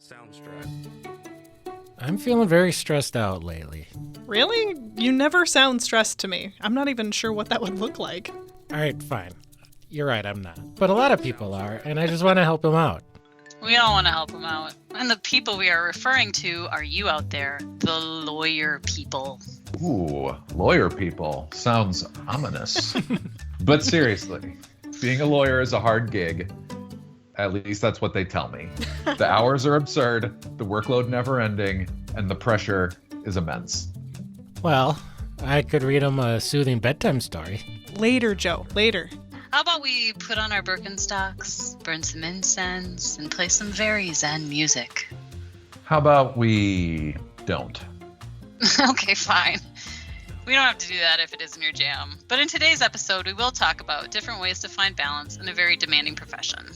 sound stressed. I'm feeling very stressed out lately. Really? You never sound stressed to me. I'm not even sure what that would look like. All right, fine. You're right, I'm not. But a lot of people are, and I just want to help them out. We all want to help them out. And the people we are referring to are you out there, the lawyer people. Ooh, lawyer people. Sounds ominous. But seriously, being a lawyer is a hard gig. At least that's what they tell me. The hours are absurd, the workload never ending, and the pressure is immense. Well, I could read them a soothing bedtime story. Later, Joe. Later. How about we put on our Birkenstocks, burn some incense, and play some very zen music? How about we don't? Okay, fine. We don't have to do that if it isn't your jam. But in today's episode, we will talk about different ways to find balance in a very demanding profession.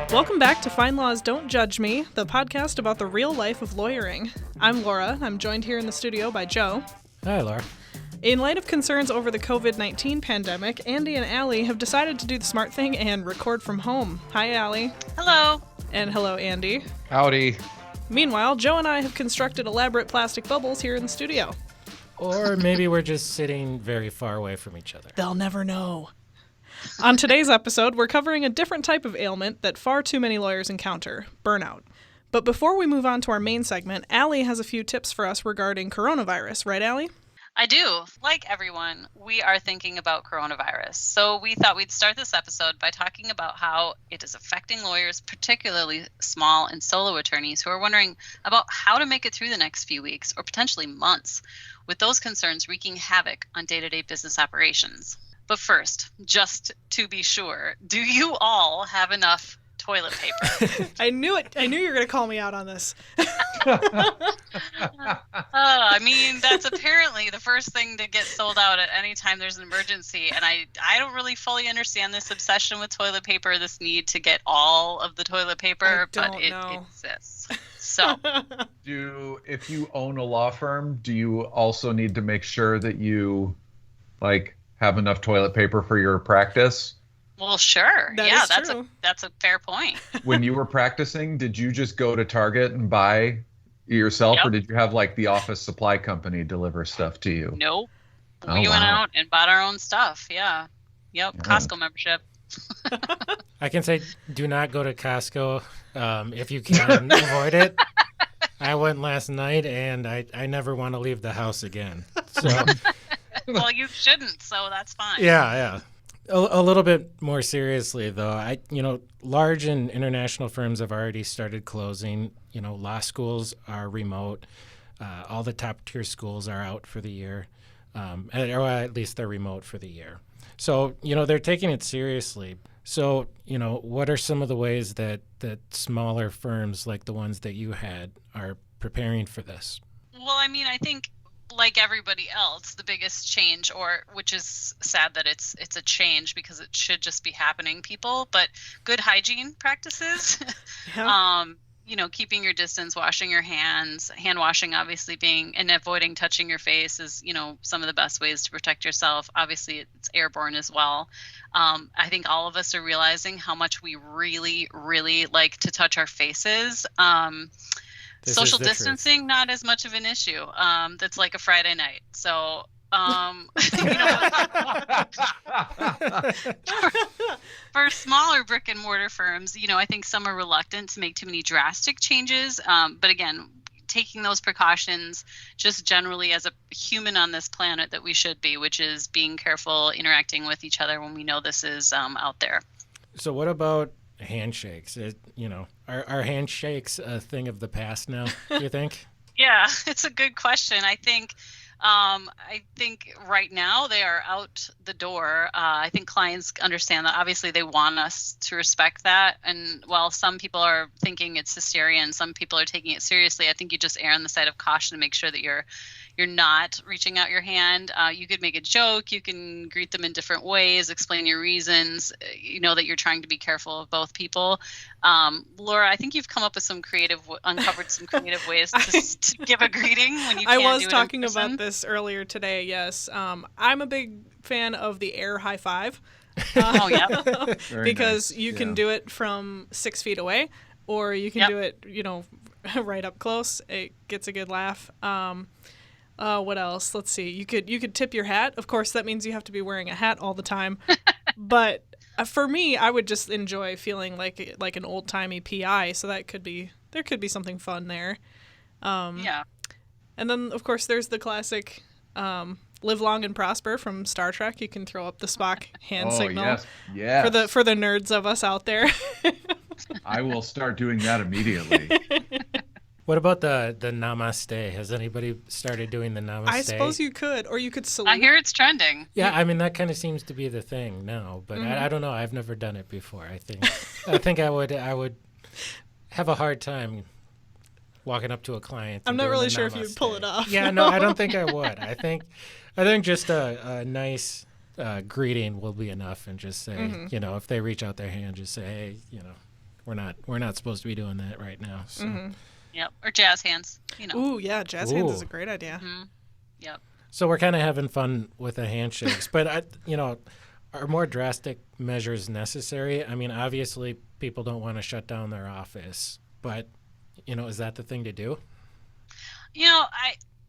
Welcome back to Fine Laws Don't Judge Me, the podcast about the real life of lawyering. I'm Laura. I'm joined here in the studio by Joe. Hi, Laura. In light of concerns over the COVID-19 pandemic, Andy and Allie have decided to do the smart thing and record from home. Hi, Allie. Hello. And hello, Andy. Howdy. Meanwhile, Joe and I have constructed elaborate plastic bubbles here in the studio. Or maybe we're just sitting very far away from each other. They'll never know. On today's episode, we're covering a different type of ailment that far too many lawyers encounter, burnout. But before we move on to our main segment, Allie has a few tips for us regarding coronavirus. Right, Allie? I do. Like everyone, we are thinking about coronavirus. So we thought we'd start this episode by talking about how it is affecting lawyers, particularly small and solo attorneys who are wondering about how to make it through the next few weeks or potentially months, with those concerns wreaking havoc on day-to-day business operations. But first, just to be sure, do you all have enough toilet paper? I knew it. I knew you were going to call me out on this. I mean, that's apparently the first thing to get sold out at any time there's an emergency. And I don't really fully understand this obsession with toilet paper, this need to get all of the toilet paper, but it exists. So, If you own a law firm, do you also need to make sure that you, have enough toilet paper for your practice? well, sure. That's a fair point. When you were practicing, did you just go to Target and buy yourself, Yep. or did you have the office supply company deliver stuff to you? Nope. Oh, We went wow. out and bought our own stuff. Yeah. Yep. Costco membership. I can say do not go to Costco if you can avoid it. I went last night, and I never want to leave the house again. So, Well, you shouldn't, so that's fine. yeah. A little bit more seriously, though, large and international firms have already started closing. Law schools are remote. All the top-tier schools are out for the year, or at least they're remote for the year. So, they're taking it seriously. So, what are some of the ways that smaller firms like the ones that you had are preparing for this? Well, I mean, I think like everybody else, the biggest change, which is sad that it's a change because it should just be happening, people, but good hygiene practices. Yeah. Keeping your distance, washing your hands, hand washing, obviously and avoiding touching your face is, some of the best ways to protect yourself. Obviously, it's airborne as well. I think all of us are realizing how much we really, really like to touch our faces. Social distancing, not as much of an issue. That's like a Friday night. So, for smaller brick and mortar firms, I think some are reluctant to make too many drastic changes. But again, taking those precautions just generally as a human on this planet that we should be, which is being careful, interacting with each other when we know this is out there. So what about handshakes? Are handshakes a thing of the past now, do you think? Yeah, it's a good question. I think right now they are out the door. I think clients understand that. Obviously, they want us to respect that. And while some people are thinking it's hysteria and some people are taking it seriously, I think you just err on the side of caution to make sure that you're not reaching out your hand. You could make a joke. You can greet them in different ways, explain your reasons, that you're trying to be careful of both people. Laura, I think you've uncovered some creative ways to give a greeting when you can't do it in person. I was talking about this earlier today, yes. I'm a big fan of the air high five. Oh, yeah. Very because nice. you can Yeah. do it from 6 feet away, or you can Yep. do it, right up close. It gets a good laugh. What else? Let's see. You could tip your hat. Of course, that means you have to be wearing a hat all the time. But for me, I would just enjoy feeling like an old timey PI. So there could be something fun there. Yeah. And then of course there's the classic "Live Long and Prosper" from Star Trek. You can throw up the Spock hand Oh, signal yes. Yes. for the nerds of us out there. I will start doing that immediately. What about the namaste? Has anybody started doing the namaste? I suppose you could, or you could salute. I hear it's trending. Yeah, I mean that kind of seems to be the thing now, but I don't know. I've never done it before. I think I would have a hard time walking up to a client. I'm and not doing really the sure if you'd pull it namaste. off. Yeah, no, I don't think I would. I think just a nice greeting will be enough, and just say, if they reach out their hand, just say, hey, we're not supposed to be doing that right now. So. Yep. Or jazz hands. Ooh, yeah, jazz hands is Ooh. a great idea. Yep. So we're kind of having fun with the handshakes, but are more drastic measures necessary? I mean, obviously people don't want to shut down their office, but is that the thing to do?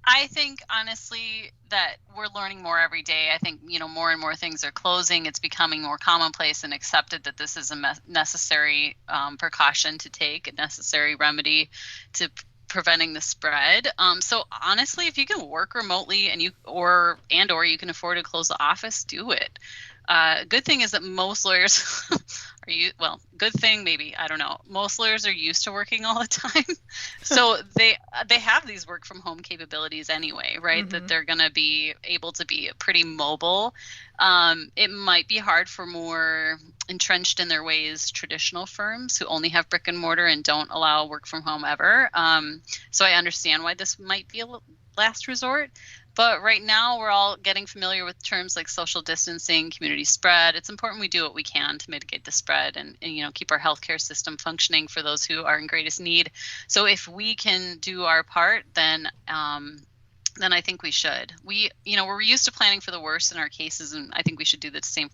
I think honestly that we're learning more every day. I think, more and more things are closing. It's becoming more commonplace and accepted that this is a necessary precaution to take, a necessary remedy to preventing the spread. So honestly, if you can work remotely and you can afford to close the office, do it. Good thing is that most lawyers good thing maybe, I don't know. Most lawyers are used to working all the time. So they have these work from home capabilities anyway, right? That they're going to be able to be pretty mobile. It might be hard for more entrenched in their ways traditional firms who only have brick and mortar and don't allow work from home ever. So I understand why this might be a last resort. But right now, we're all getting familiar with terms like social distancing, community spread. It's important we do what we can to mitigate the spread and keep our healthcare system functioning for those who are in greatest need. So if we can do our part, then I think we should. We're used to planning for the worst in our cases, and I think we should do the same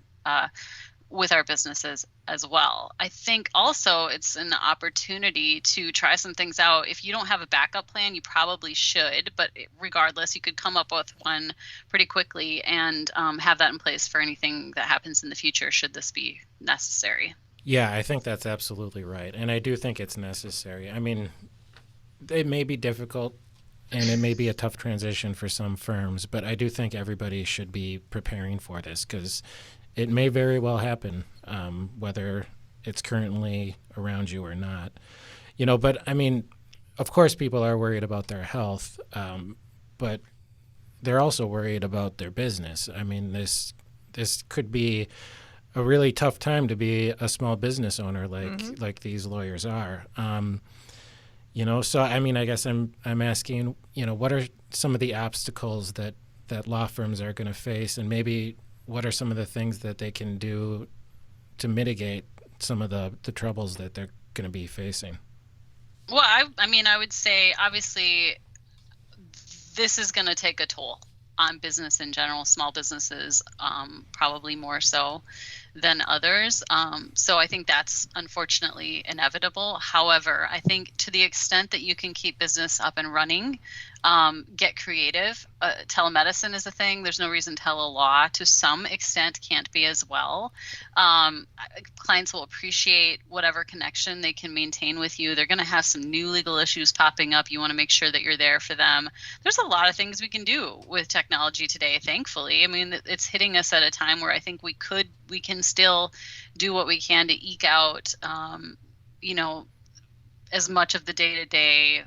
with our businesses as well. I think also it's an opportunity to try some things out. If you don't have a backup plan, you probably should, but regardless, you could come up with one pretty quickly and have that in place for anything that happens in the future should this be necessary. Yeah, I think that's absolutely right. And I do think it's necessary. I mean, it may be difficult and it may be a tough transition for some firms, but I do think everybody should be preparing for this because it may very well happen, whether it's currently around you or not. But I mean, of course, people are worried about their health, but they're also worried about their business. I mean, this could be a really tough time to be a small business owner like these lawyers are. So I mean, I guess I'm asking, what are some of the obstacles that law firms are going to face, and maybe what are some of the things that they can do to mitigate some of the troubles that they're going to be facing? Well, I would say obviously this is going to take a toll on business in general, small businesses, probably more so than others. So I think that's unfortunately inevitable. However, I think to the extent that you can keep business up and running, get creative. Telemedicine is a thing. There's no reason telelaw to some extent can't be as well. Clients will appreciate whatever connection they can maintain with you. They're going to have some new legal issues popping up. You want to make sure that you're there for them. There's a lot of things we can do with technology today, thankfully. I mean, it's hitting us at a time where I think we can still do what we can to eke out, as much of the day-to-day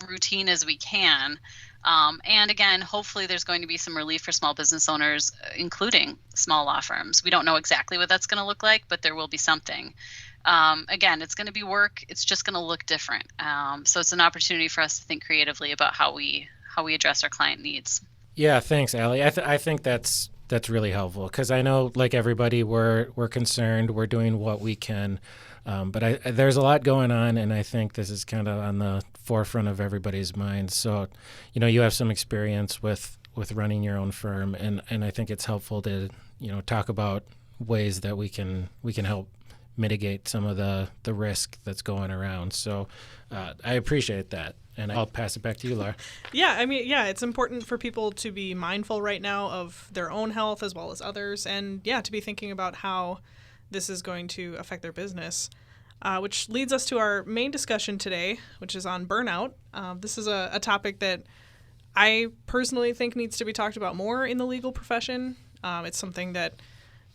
routine as we can. And again, hopefully there's going to be some relief for small business owners, including small law firms. We don't know exactly what that's going to look like, but there will be something. Again, it's going to be work. It's just going to look different. So it's an opportunity for us to think creatively about how we address our client needs. Yeah, thanks, Allie. I think that's really helpful because I know, like everybody, we're concerned. We're doing what we can. But there's a lot going on, and I think this is kind of on the forefront of everybody's minds. So, you have some experience with running your own firm, and I think it's helpful to, talk about ways that we can help mitigate some of the risk that's going around. So I appreciate that. And I'll pass it back to you, Laura. Yeah, I mean, yeah, it's important for people to be mindful right now of their own health as well as others, and yeah, to be thinking about how this is going to affect their business. Which leads us to our main discussion today, which is on burnout. This is a topic that I personally think needs to be talked about more in the legal profession. It's something that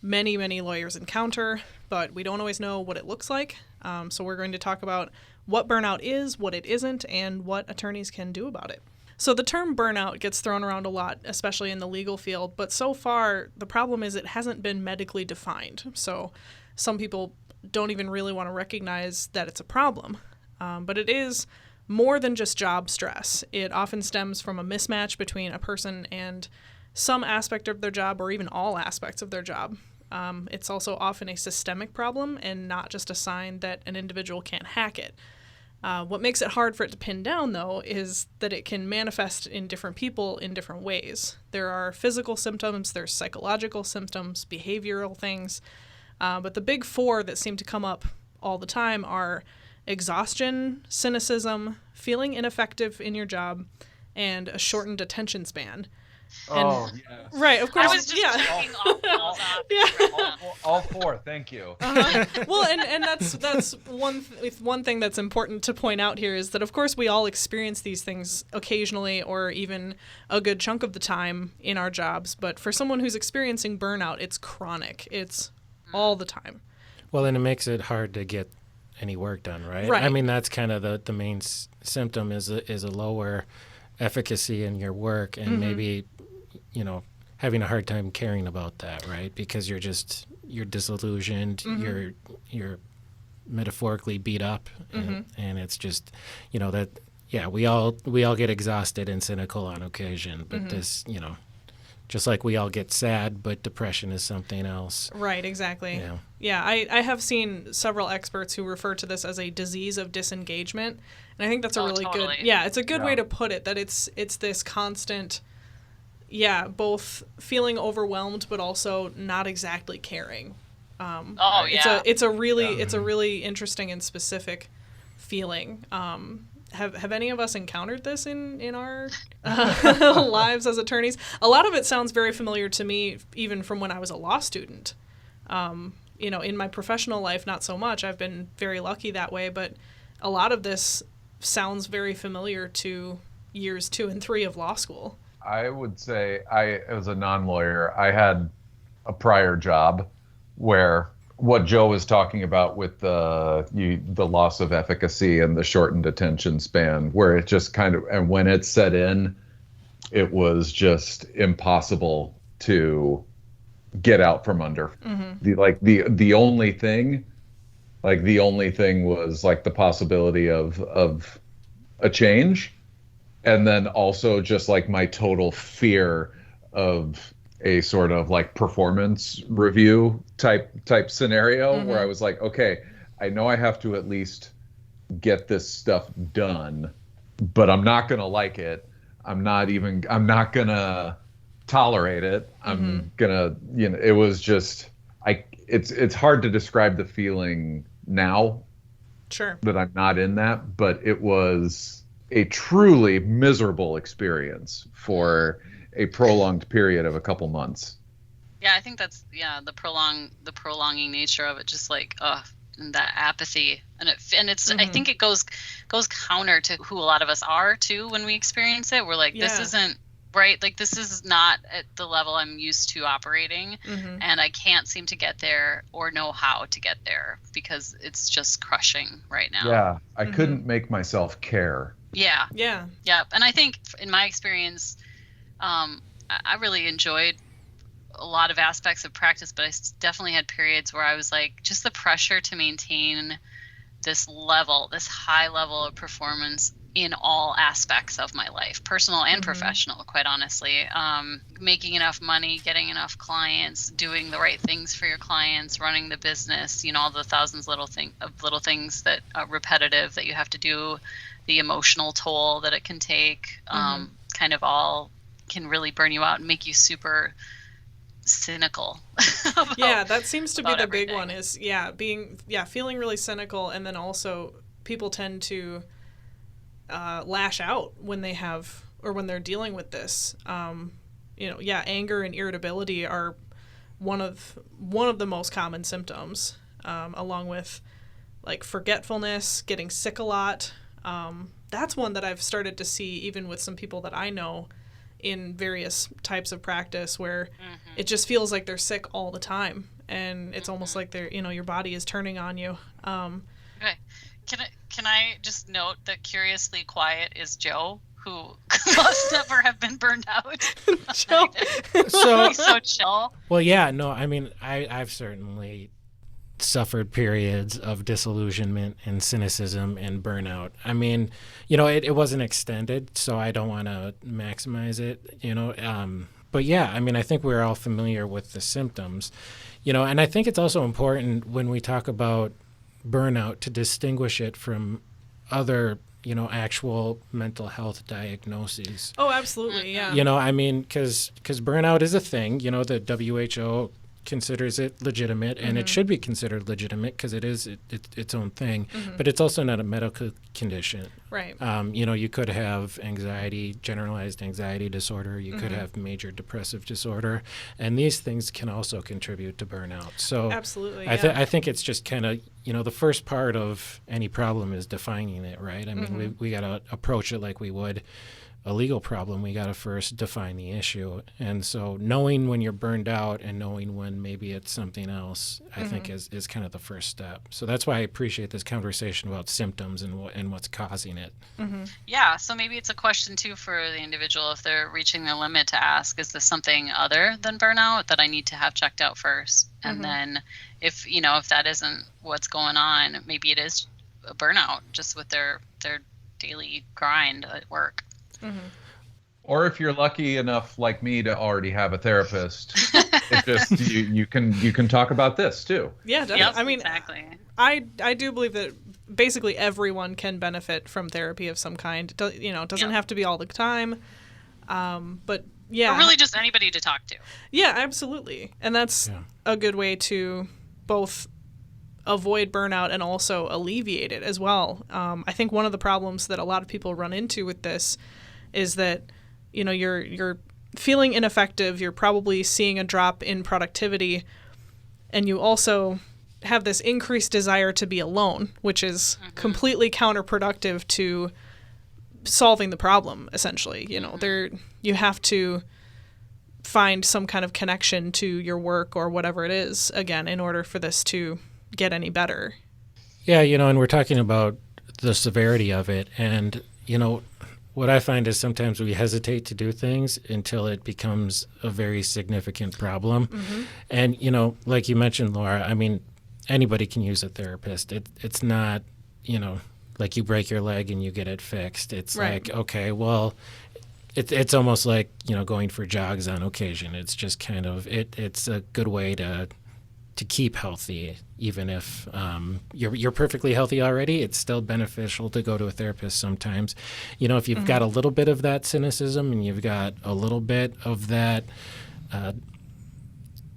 many, many lawyers encounter, but we don't always know what it looks like. So we're going to talk about what burnout is, what it isn't, and what attorneys can do about it. So the term burnout gets thrown around a lot, especially in the legal field, but so far the problem is it hasn't been medically defined. So some people don't even really want to recognize that it's a problem. But it is more than just job stress. It often stems from a mismatch between a person and some aspect of their job, or even all aspects of their job. It's also often a systemic problem and not just a sign that an individual can't hack it. What makes it hard for it to pin down, though, is that it can manifest in different people in different ways. There are physical symptoms, there's psychological symptoms, behavioral things, but the big four that seem to come up all the time are exhaustion, cynicism, feeling ineffective in your job, and a shortened attention span. Yes. Right, of course. I was just checking all those off. Yeah. All four, thank you. Well, and that's one thing that's important to point out here is that, of course, we all experience these things occasionally or even a good chunk of the time in our jobs. But for someone who's experiencing burnout, it's chronic. It's all the time. Well, and it makes it hard to get any work done, right? Right. I mean, that's kind of the main symptom is a lower efficacy in your work, and maybe, having a hard time caring about that, right? Because you're disillusioned, you're metaphorically beat up, and it's just, that, yeah, we all get exhausted and cynical on occasion, but this, just like we all get sad, but depression is something else. Right, exactly. Yeah, I have seen several experts who refer to this as a disease of disengagement, and I think that's a really totally. good, it's a good way to put it, that it's this constant, both feeling overwhelmed but also not exactly caring. It's a really interesting and specific feeling. Have any of us encountered this in our lives as attorneys? A lot of it sounds very familiar to me, even from when I was a law student. In my professional life, not so much. I've been very lucky that way, but a lot of this sounds very familiar to years 2 and 3 of law school. I would say, as a non-lawyer, I had a prior job where what Joe was talking about with the loss of efficacy and the shortened attention span, where it just and when it set in, it was just impossible to get out from under. The only thing was like the possibility of a change, and then also just like my total fear of a sort of like performance review type scenario where I was like, okay, I know I have to at least get this stuff done, but I'm not going to like it. I'm not going to tolerate it. I'm going to, it was just, it's hard to describe the feeling now. Sure. That I'm not in that, but it was a truly miserable experience for a prolonged period of a couple months. Yeah, I think that's the prolonging nature of it, just like and that apathy, and it's I think it goes counter to who a lot of us are too when we experience it. We're like, this isn't right, like this is not at the level I'm used to operating, and I can't seem to get there or know how to get there because it's just crushing right now. Yeah, I couldn't make myself care. Yeah. And I think in my experience, I really enjoyed a lot of aspects of practice, but I definitely had periods where I was like, just the pressure to maintain this high level of performance in all aspects of my life, personal and professional, quite honestly. Making enough money, getting enough clients, doing the right things for your clients, running the business, all the thousands of little things that are repetitive that you have to do, the emotional toll that it can take, kind of all can really burn you out and make you super cynical. Yeah, that seems to be about the big everything. one is, feeling really cynical. And then also people tend to lash out when they have, or when they're dealing with this. Anger and irritability are one of the most common symptoms, along with like forgetfulness, getting sick a lot. That's one that I've started to see even with some people that I know in various types of practice, where it just feels like they're sick all the time, and it's almost like they're, your body is turning on you. Okay. Can I just note that curiously quiet is Joe, who must never have been burned out. Joe. So, He's so chill. well, yeah, no, I mean, I've certainly suffered periods of disillusionment and cynicism and burnout. I mean, it wasn't extended, so I don't want to maximize it, But yeah, I mean, I think we're all familiar with the symptoms, and I think it's also important when we talk about burnout to distinguish it from other, actual mental health diagnoses. Oh, absolutely, yeah. I mean, because burnout is a thing, the WHO considers it legitimate, and it should be considered legitimate because it is its own thing, but it's also not a medical condition. Right. You could have anxiety, generalized anxiety disorder, you could have major depressive disorder, and these things can also contribute to burnout. So Absolutely, I think it's just kind of, the first part of any problem is defining it, right? I mean, we got to approach it like we would a legal problem. We got to first define the issue. And so knowing when you're burned out and knowing when maybe it's something else, I think is kind of the first step. So that's why I appreciate this conversation about symptoms and what's causing it. Yeah, so maybe it's a question too for the individual if they're reaching their limit to ask, is this something other than burnout that I need to have checked out first? And then if that isn't what's going on, maybe it is a burnout just with their daily grind at work. Or if you're lucky enough, like me, to already have a therapist, it just you can talk about this too. Yeah, definitely. Yep, I mean, exactly. I do believe that basically everyone can benefit from therapy of some kind. It doesn't have to be all the time, but yeah. Or really just anybody to talk to. Yeah, absolutely. And that's a good way to both avoid burnout and also alleviate it as well. I think one of the problems that a lot of people run into with this is that, you're feeling ineffective, you're probably seeing a drop in productivity, and you also have this increased desire to be alone, which is completely counterproductive to solving the problem, essentially. You have to find some kind of connection to your work or whatever it is, again, in order for this to get any better. Yeah, and we're talking about the severity of it. And, what I find is sometimes we hesitate to do things until it becomes a very significant problem. And, like you mentioned, Laura, I mean, anybody can use a therapist. It's not, like you break your leg and you get it fixed. It's Right. like, okay, well, it's almost like, going for jogs on occasion. It's just kind of, it's a good way to keep healthy, even if you're perfectly healthy already. It's still beneficial to go to a therapist sometimes. If you've got a little bit of that cynicism and you've got a little bit of that,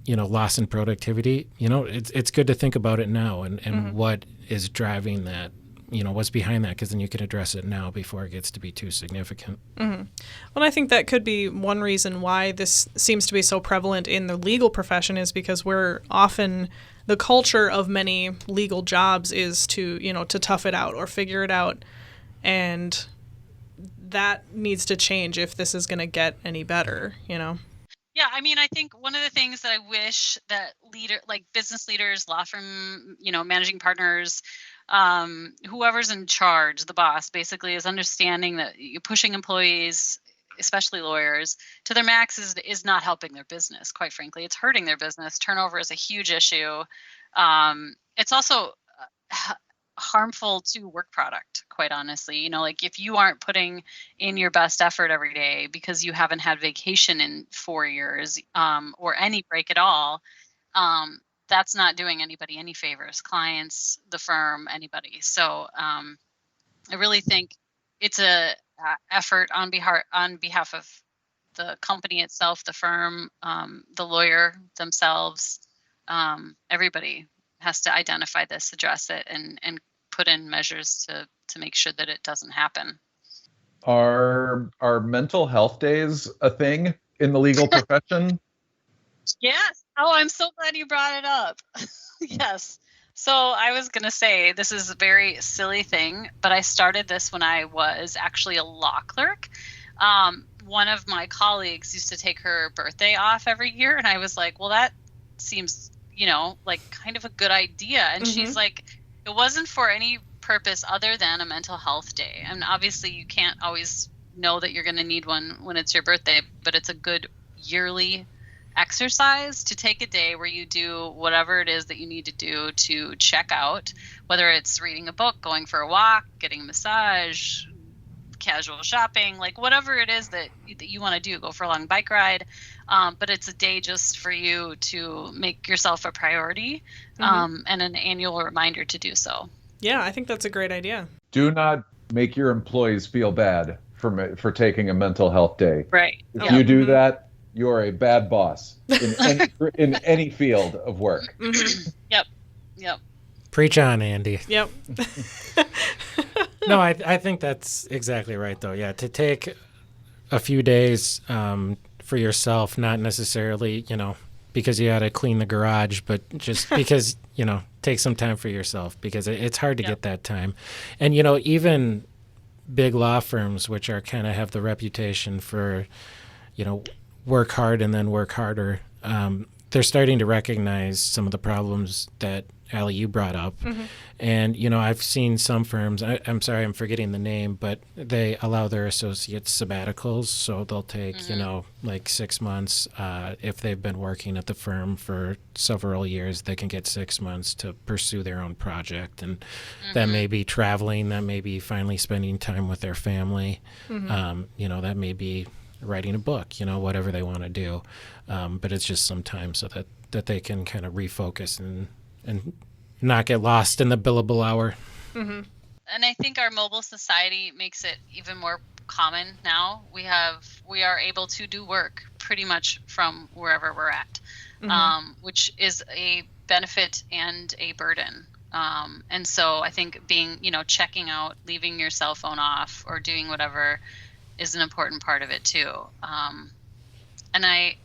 loss in productivity, it's good to think about it now and what is driving that, what's behind that, because then you can address it now before it gets to be too significant. Well, I think that could be one reason why this seems to be so prevalent in the legal profession, is because we're often, the culture of many legal jobs is to tough it out or figure it out. And that needs to change if this is going to get any better, Yeah, I mean, I think one of the things that I wish that business leaders, law firm, managing partners, whoever's in charge, the boss, basically, is understanding that you're pushing employees, especially lawyers, to their max is not helping their business. Quite frankly, it's hurting their business. Turnover is a huge issue. It's also harmful to work product, quite honestly. Like if you aren't putting in your best effort every day because you haven't had vacation in 4 years, or any break at all, that's not doing anybody any favors, clients, the firm, anybody. So I really think it's a effort on behalf of the company itself, the firm, the lawyer themselves, everybody has to identify this, address it, and put in measures to make sure that it doesn't happen. Are mental health days a thing in the legal profession? Yes. Oh, I'm so glad you brought it up. Yes. So I was going to say, this is a very silly thing, but I started this when I was actually a law clerk. One of my colleagues used to take her birthday off every year, and I was like, well, that seems, like kind of a good idea. And she's like, it wasn't for any purpose other than a mental health day. And obviously you can't always know that you're going to need one when it's your birthday, but it's a good yearly exercise to take a day where you do whatever it is that you need to do to check out, whether it's reading a book, going for a walk, getting a massage, casual shopping, like whatever it is that you want to do, go for a long bike ride. But it's a day just for you to make yourself a priority, and an annual reminder to do so. Yeah, I think that's a great idea. Do not make your employees feel bad for taking a mental health day. Right. If you do that, you're a bad boss in any field of work. Yep. Preach on, Andy. Yep. No, I think that's exactly right, though. Yeah, to take a few days for yourself, not necessarily, because you got to clean the garage, but just because, take some time for yourself, because it's hard to get that time. And, even big law firms, which are kind of have the reputation for, work hard and then work harder, they're starting to recognize some of the problems that Allie, you brought up. And, I've seen some firms, I'm sorry, I'm forgetting the name, but they allow their associates sabbaticals. So they'll take, like 6 months. If they've been working at the firm for several years, they can get 6 months to pursue their own project. And that may be traveling, that may be finally spending time with their family. That may be writing a book, whatever they want to do. But it's just some time so that they can kind of refocus and not get lost in the billable hour. And I think our mobile society makes it even more common now. We are able to do work pretty much from wherever we're at, which is a benefit and a burden. And so I think being, checking out, leaving your cell phone off or doing whatever is an important part of it too. And I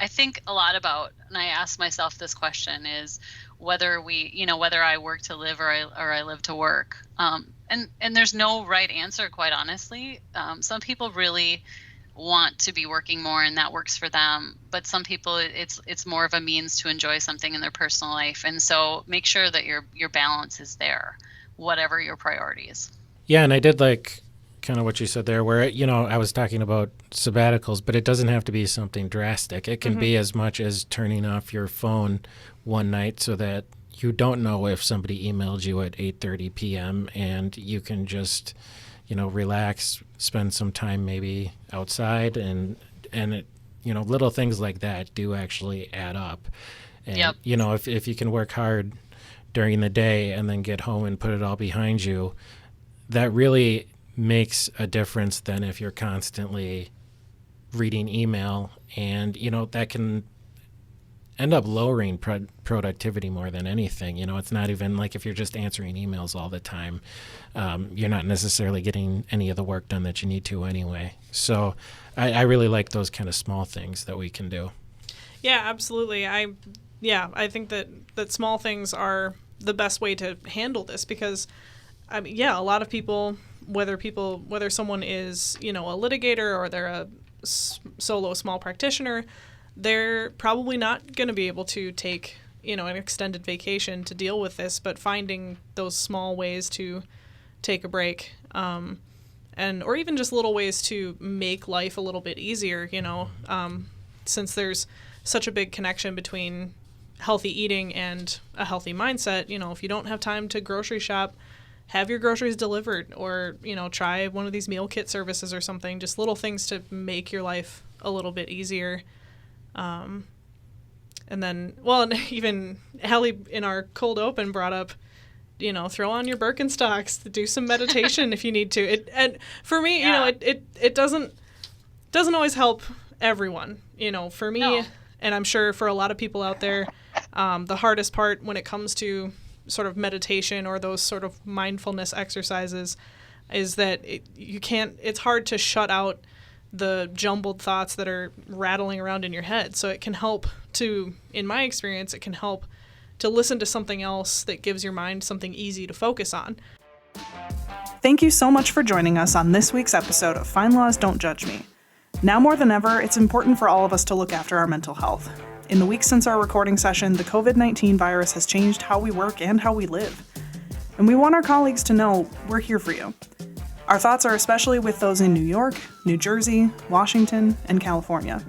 think a lot about, and I ask myself this question, is whether whether I work to live or I live to work. And there's no right answer, quite honestly. Some people really want to be working more and that works for them, but some people it's more of a means to enjoy something in their personal life. And so make sure that your balance is there, whatever your priorities. Yeah, and I did like kind of what you said there, where I was talking about sabbaticals, but it doesn't have to be something drastic. It can be as much as turning off your phone one night so that you don't know if somebody emailed you at 8:30 p.m. and you can just relax, spend some time maybe outside, and it, little things like that do actually add up. And if you can work hard during the day and then get home and put it all behind you, that really makes a difference than if you're constantly reading email, and that can end up lowering productivity more than anything. It's not even like if you're just answering emails all the time, you're not necessarily getting any of the work done that you need to anyway. So I really like those kind of small things that we can do. Yeah, absolutely. I think that small things are the best way to handle this, because a lot of people, whether someone is, a litigator or they're a solo small practitioner, they're probably not going to be able to take, an extended vacation to deal with this, but finding those small ways to take a break, or even just little ways to make life a little bit easier, since there's such a big connection between healthy eating and a healthy mindset. If you don't have time to grocery shop, have your groceries delivered, or, try one of these meal kit services or something, just little things to make your life a little bit easier. And then, and even Allie in our cold open brought up, throw on your Birkenstocks, do some meditation if you need to. And for me, it doesn't always help everyone. For me, No. and I'm sure for a lot of people out there, the hardest part when it comes to sort of meditation or those sort of mindfulness exercises is that it's hard to shut out the jumbled thoughts that are rattling around in your head. So it can help in my experience, it can help to listen to something else that gives your mind something easy to focus on. Thank you so much for joining us on this week's episode of Fine Laws Don't Judge Me. Now more than ever, it's important for all of us to look after our mental health. In the weeks since our recording session, the COVID-19 virus has changed how we work and how we live. And we want our colleagues to know we're here for you. Our thoughts are especially with those in New York, New Jersey, Washington, and California.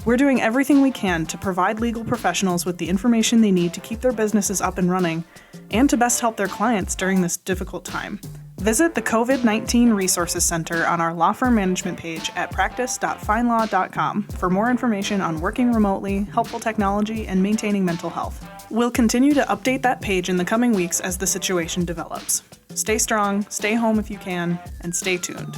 We're doing everything we can to provide legal professionals with the information they need to keep their businesses up and running and to best help their clients during this difficult time. Visit the COVID-19 Resources Center on our law firm management page at practice.finelaw.com for more information on working remotely, helpful technology, and maintaining mental health. We'll continue to update that page in the coming weeks as the situation develops. Stay strong, stay home if you can, and stay tuned.